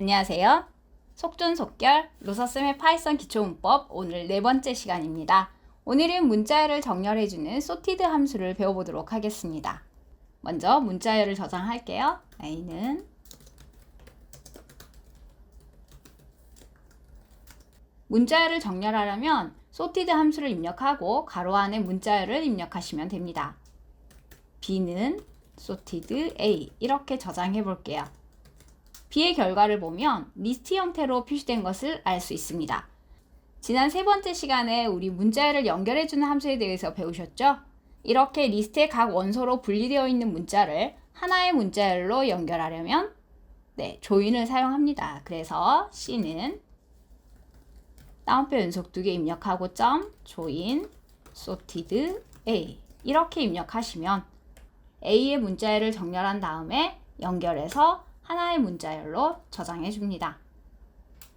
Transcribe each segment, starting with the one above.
안녕하세요. 속전속결 로서쌤의 파이썬 기초문법 오늘 네 번째 시간입니다. 오늘은 문자열을 정렬해주는 sorted 함수를 배워보도록 하겠습니다. 먼저 문자열을 저장할게요. A는 문자열을 정렬하려면 sorted 함수를 입력하고 가로 안에 문자열을 입력하시면 됩니다. B는 sorted A 이렇게 저장해 볼게요. B의 결과를 보면 리스트 형태로 표시된 것을 알 수 있습니다. 지난 세 번째 시간에 우리 문자열을 연결해주는 함수에 대해서 배우셨죠? 이렇게 리스트의 각 원소로 분리되어 있는 문자를 하나의 문자열로 연결하려면 조인을 사용합니다. 그래서 C는 따옴표 연속 2개 입력하고 점 조인 sorted A 이렇게 입력하시면 A의 문자열을 정렬한 다음에 연결해서 하나의 문자열로 저장해 줍니다.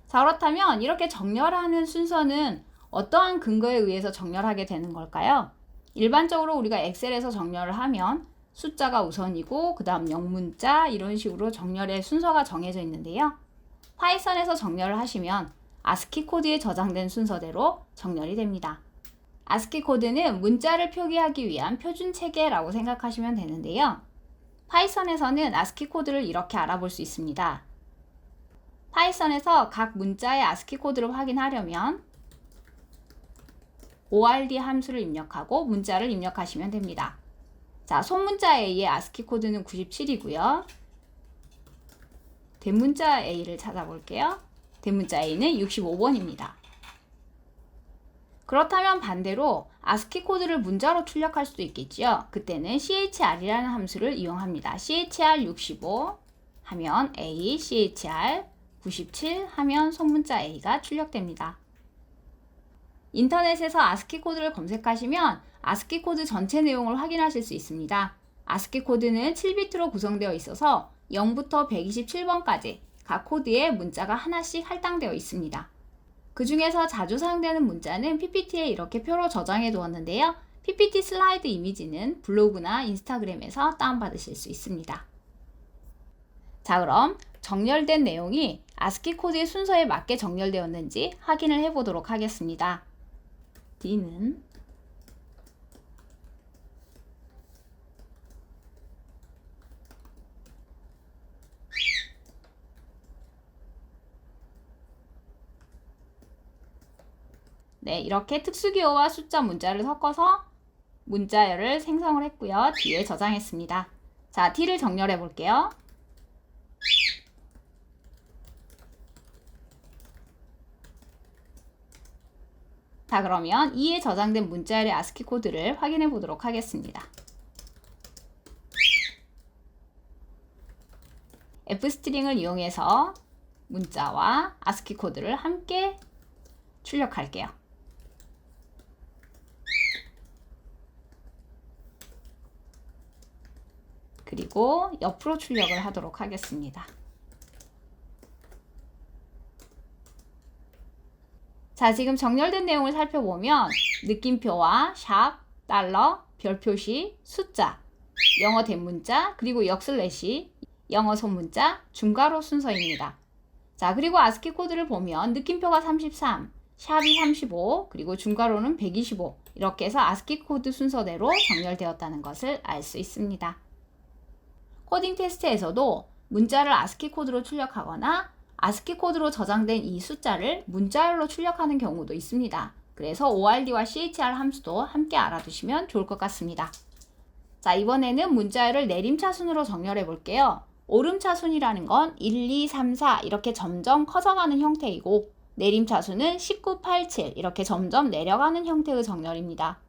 자, 그렇다면 이렇게 정렬하는 순서는 어떠한 근거에 의해서 정렬하게 되는 걸까요? 일반적으로 우리가 엑셀에서 정렬을 하면 숫자가 우선이고 그 다음 영문자 이런 식으로 정렬의 순서가 정해져 있는데요. 파이썬에서 정렬을 하시면 ASCII 코드에 저장된 순서대로 정렬이 됩니다. ASCII 코드는 문자를 표기하기 위한 표준 체계라고 생각하시면 되는데요. 파이썬에서는 ASCII 코드를 이렇게 알아볼 수 있습니다. 파이썬에서 각 문자의 ASCII 코드를 확인하려면 ORD 함수를 입력하고 문자를 입력하시면 됩니다. 자, 소문자 A의 ASCII 코드는 97이고요. 대문자 A를 찾아볼게요. 대문자 A는 65번입니다. 그렇다면 반대로 ASCII 코드를 문자로 출력할 수도 있겠죠. 그때는 CHR이라는 함수를 이용합니다. CHR65 하면 A, CHR97 하면 소문자 A가 출력됩니다. 인터넷에서 ASCII 코드를 검색하시면 ASCII 코드 전체 내용을 확인하실 수 있습니다. ASCII 코드는 7비트로 구성되어 있어서 0부터 127번까지 각 코드에 문자가 하나씩 할당되어 있습니다. 그 중에서 자주 사용되는 문자는 PPT에 이렇게 표로 저장해 두었는데요. PPT 슬라이드 이미지는 블로그나 인스타그램에서 다운받으실 수 있습니다. 자, 그럼 정렬된 내용이 ASCII 코드의 순서에 맞게 정렬되었는지 확인을 해보도록 하겠습니다. D는 이렇게 특수기호와 숫자 문자를 섞어서 문자열을 생성을 했고요. D에 저장했습니다. 자, D를 정렬해 볼게요. 자, 그러면 E에 저장된 문자열의 ASCII 코드를 확인해 보도록 하겠습니다. F스트링을 이용해서 문자와 ASCII 코드를 함께 출력할게요. 그리고 옆으로 출력을 하도록 하겠습니다. 자, 지금 정렬된 내용을 살펴보면 느낌표와 샵, 달러, 별표시, 숫자, 영어 대문자, 그리고 역슬래시, 영어 소문자, 중괄호 순서입니다. 자, 그리고 ASCII 코드를 보면 느낌표가 33, 샵이 35, 그리고 중괄호는 125 이렇게 해서 ASCII 코드 순서대로 정렬되었다는 것을 알 수 있습니다. 코딩 테스트에서도 문자를 ASCII 코드로 출력하거나 ASCII 코드로 저장된 이 숫자를 문자열로 출력하는 경우도 있습니다. 그래서 ORD와 CHR 함수도 함께 알아두시면 좋을 것 같습니다. 자, 이번에는 문자열을 내림차순으로 정렬해 볼게요. 오름차순이라는 건 1, 2, 3, 4 이렇게 점점 커져가는 형태이고 내림차순은 19, 87 이렇게 점점 내려가는 형태의 정렬입니다.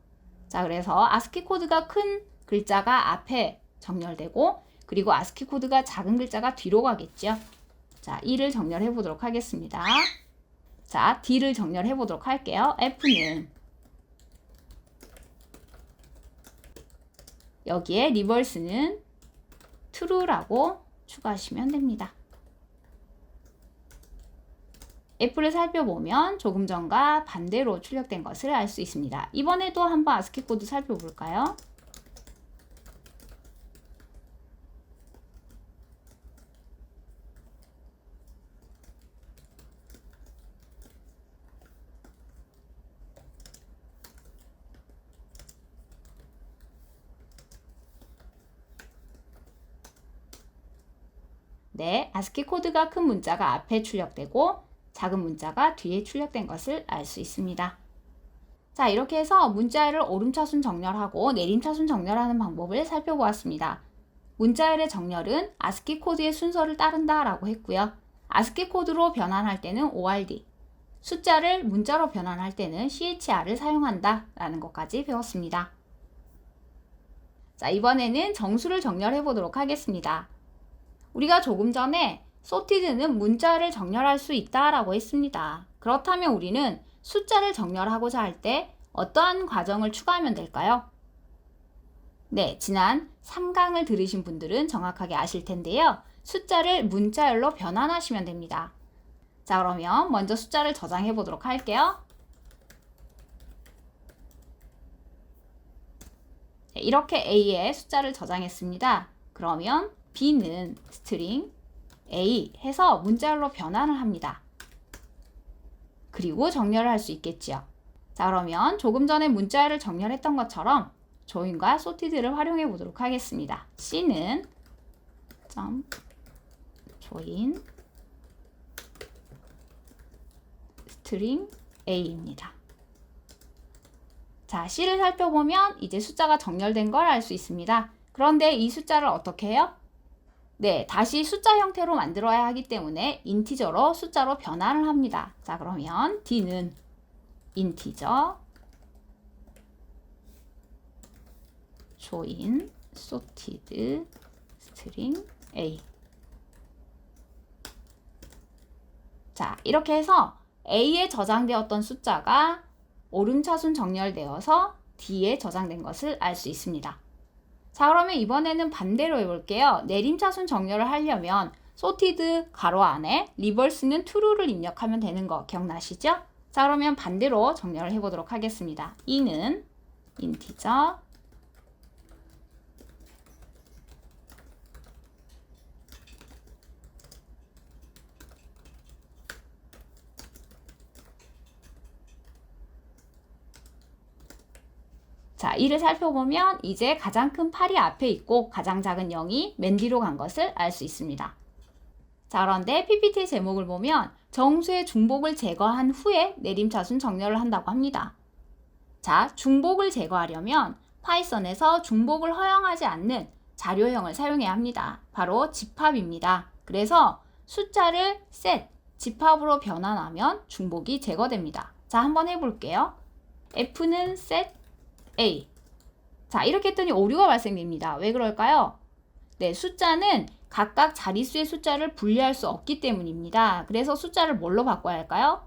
자, 그래서 ASCII 코드가 큰 글자가 앞에 정렬되고 그리고 ASCII 코드가 작은 글자가 뒤로 가겠죠. 자, E를 정렬해 보도록 하겠습니다. 자, D를 정렬해 보도록 할게요. F는 여기에 리버스는 true라고 추가하시면 됩니다. F를 살펴보면 조금 전과 반대로 출력된 것을 알 수 있습니다. 이번에도 한번 ASCII 코드 살펴볼까요? 네, 아스키 코드가 큰 문자가 앞에 출력되고 작은 문자가 뒤에 출력된 것을 알 수 있습니다. 자, 이렇게 해서 문자열을 오름차순 정렬하고 내림차순 정렬하는 방법을 살펴보았습니다. 문자열의 정렬은 아스키 코드의 순서를 따른다 라고 했고요. 아스키 코드로 변환할 때는 ORD, 숫자를 문자로 변환할 때는 CHR을 사용한다 라는 것까지 배웠습니다. 자, 이번에는 정수를 정렬해 보도록 하겠습니다. 우리가 조금 전에 sorted는 문자를 정렬할 수 있다 라고 했습니다. 그렇다면 우리는 숫자를 정렬하고자 할 때 어떠한 과정을 추가하면 될까요? 네, 지난 3강을 들으신 분들은 정확하게 아실 텐데요. 숫자를 문자열로 변환하시면 됩니다. 자, 그러면 먼저 숫자를 저장해 보도록 할게요. 네, 이렇게 A에 숫자를 저장했습니다. 그러면 B는 스트링 A 해서 문자열로 변환을 합니다. 그리고 정렬을 할 수 있겠지요. 자, 그러면 조금 전에 문자열을 정렬했던 것처럼 join과 sorted를 활용해 보도록 하겠습니다. C는 join string A입니다. 자, C를 살펴보면 이제 숫자가 정렬된 걸 알 수 있습니다. 그런데 이 숫자를 어떻게 해요? 네, 다시 숫자 형태로 만들어야 하기 때문에 인티저로 숫자로 변환을 합니다. 자, 그러면 D는 인티저 join sorted string A. 자, 이렇게 해서 A에 저장되었던 숫자가 오름차순 정렬되어서 D에 저장된 것을 알 수 있습니다. 자, 그러면 이번에는 반대로 해볼게요. 내림차순 정렬을 하려면 sorted 가로 안에 reverse는 true를 입력하면 되는 거 기억나시죠? 자, 그러면 반대로 정렬을 해보도록 하겠습니다. E는 integer 자, 이를 살펴보면 이제 가장 큰 8이 앞에 있고 가장 작은 0이 맨 뒤로 간 것을 알 수 있습니다. 자, 그런데 PPT 제목을 보면 정수의 중복을 제거한 후에 내림차순 정렬을 한다고 합니다. 자, 중복을 제거하려면 파이썬에서 중복을 허용하지 않는 자료형을 사용해야 합니다. 바로 집합입니다. 그래서 숫자를 set, 집합으로 변환하면 중복이 제거됩니다. 자, 한번 해볼게요. F는 set A. 자, 이렇게 했더니 오류가 발생됩니다. 왜 그럴까요? 네, 숫자는 각각 자릿수의 숫자를 분리할 수 없기 때문입니다. 그래서 숫자를 뭘로 바꿔야 할까요?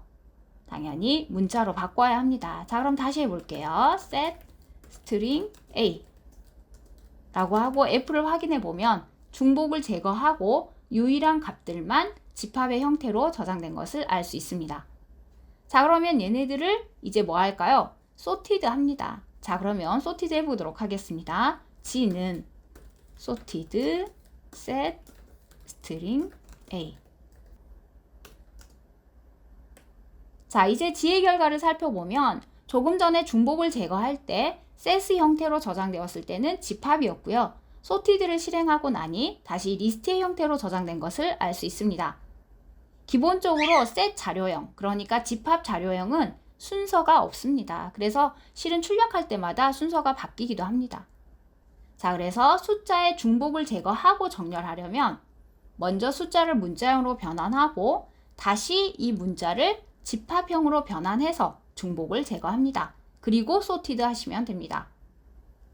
당연히 문자로 바꿔야 합니다. 자, 그럼 다시 해볼게요. set string A 라고 하고 F를 확인해 보면 중복을 제거하고 유일한 값들만 집합의 형태로 저장된 것을 알 수 있습니다. 자, 그러면 얘네들을 이제 뭐 할까요? sorted 합니다. 자, 그러면 sorted 해보도록 하겠습니다. G는 sorted set string A. 자, 이제 G의 결과를 살펴보면 조금 전에 중복을 제거할 때 set 형태로 저장되었을 때는 집합이었고요. sorted를 실행하고 나니 다시 리스트의 형태로 저장된 것을 알 수 있습니다. 기본적으로 set 자료형, 그러니까 집합 자료형은 순서가 없습니다. 그래서 실은 출력할 때마다 순서가 바뀌기도 합니다. 자, 그래서 숫자의 중복을 제거하고 정렬하려면 먼저 숫자를 문자형으로 변환하고 다시 이 문자를 집합형으로 변환해서 중복을 제거합니다. 그리고 sorted 하시면 됩니다.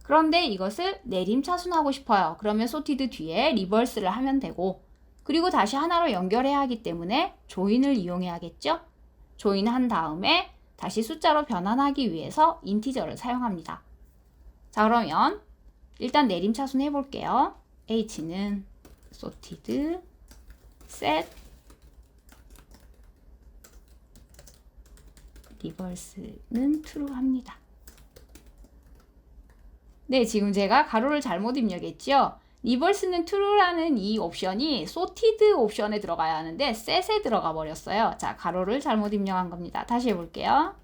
그런데 이것을 내림차순하고 싶어요. 그러면 sorted 뒤에 reverse를 하면 되고, 그리고 다시 하나로 연결해야 하기 때문에 join을 이용해야겠죠? join 한 다음에 다시 숫자로 변환하기 위해서 인티저를 사용합니다. 자, 그러면 일단 내림차순 해볼게요. H는 sorted set reverse는 true 합니다. 네, 지금 제가 가로를 잘못 입력했죠. reverse는 true라는 이 옵션이 sorted 옵션에 들어가야 하는데 set에 들어가 버렸어요. 자, 가로를 잘못 입력한 겁니다. 다시 해볼게요.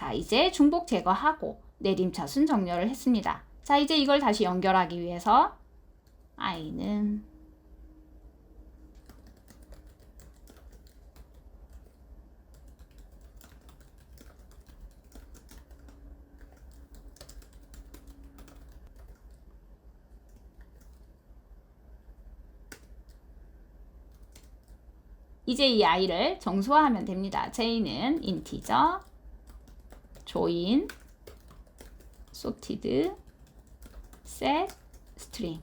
자, 이제 중복 제거하고 내림차순 정렬을 했습니다. 자, 이제 이걸 다시 연결하기 위해서 i는 이제 이 i를 정수화하면 됩니다. j는 인티저, join, sorted, set, string.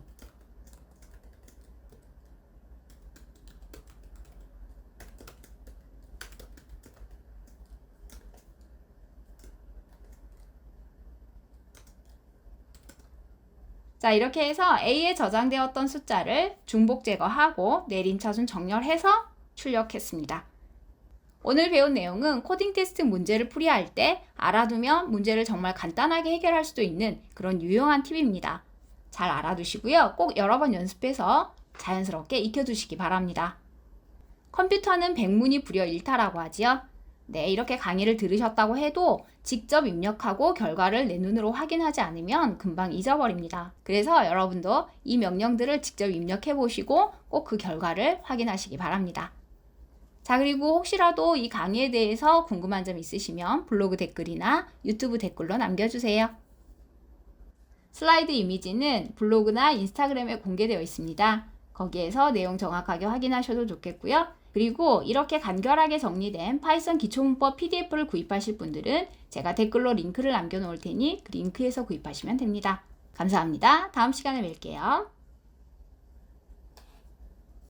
자, 이렇게 해서 A에 저장되었던 숫자를 중복 제거하고 내림차순 정렬해서 출력했습니다. 오늘 배운 내용은 코딩 테스트 문제를 풀이할 때 알아두면 문제를 정말 간단하게 해결할 수도 있는 그런 유용한 팁입니다. 잘 알아두시고요. 꼭 여러 번 연습해서 자연스럽게 익혀두시기 바랍니다. 컴퓨터는 백문이 불여일타라고 하지요. 네, 이렇게 강의를 들으셨다고 해도 직접 입력하고 결과를 내 눈으로 확인하지 않으면 금방 잊어버립니다. 그래서 여러분도 이 명령들을 직접 입력해 보시고 꼭 그 결과를 확인하시기 바랍니다. 자, 그리고 혹시라도 이 강의에 대해서 궁금한 점 있으시면 블로그 댓글이나 유튜브 댓글로 남겨주세요. 슬라이드 이미지는 블로그나 인스타그램에 공개되어 있습니다. 거기에서 내용 정확하게 확인하셔도 좋겠고요. 그리고 이렇게 간결하게 정리된 파이썬 기초문법 PDF를 구입하실 분들은 제가 댓글로 링크를 남겨놓을 테니 그 링크에서 구입하시면 됩니다. 감사합니다. 다음 시간에 뵐게요.